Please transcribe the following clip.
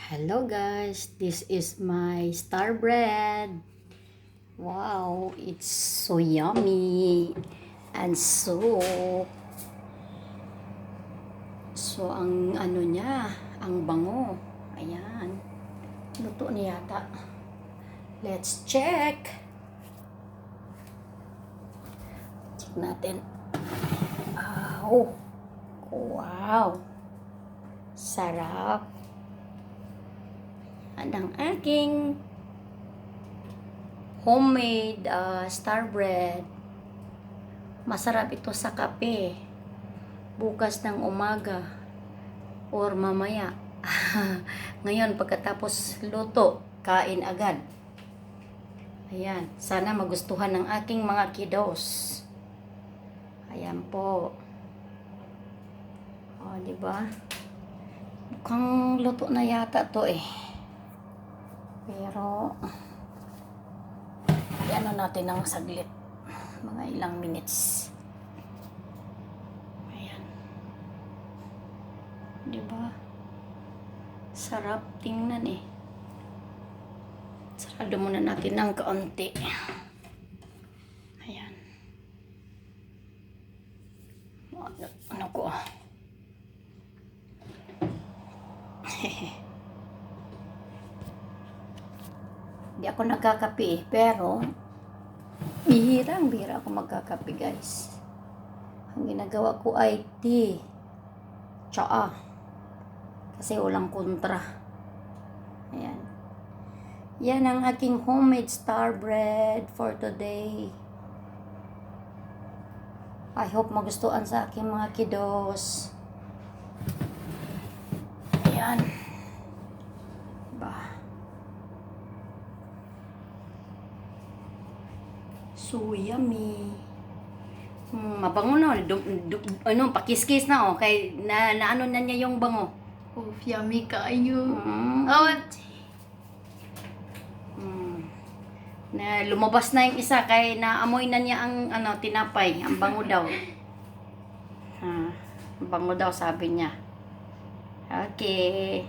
Hello guys, this is my star bread. Wow, it's so yummy and so ang ano niya, ang bango. Ayan. Luto na yata. Let's check. Check natin. Oh, wow. Sarap. At ang aking homemade star bread. Masarap ito sa kape. Bukas ng umaga or mamaya. Ngayon, pagkatapos luto, kain agad. Ayan. Sana magustuhan ng aking mga kiddos. Ayan po. O, diba? Mukhang luto na yata to eh. Pero, ano natin ng saglit. Mga ilang minutes. Ayan. Diba? Sarap tingnan eh. Sarado muna natin ng kaunti. Ayan. Ano ko ah. Hindi ako nagkakape eh, pero bihira ako magkakape guys. Ang ginagawa ko ay tea, tsaa, kasi walang kontra. Ayan. Yan ang aking homemade star bread for today. I hope magustuhan sa aking mga kiddos. Ayan. Diba? So yummy. Mabango na. Pakiskis na oh. Kay ano na niya yung bango. Oh, yummy kayo. Mm. Oh, Na lumabas na yung isa kay naamoy na niya ang tinapay. Ang bango daw. Ang bango daw sabi niya. Okay.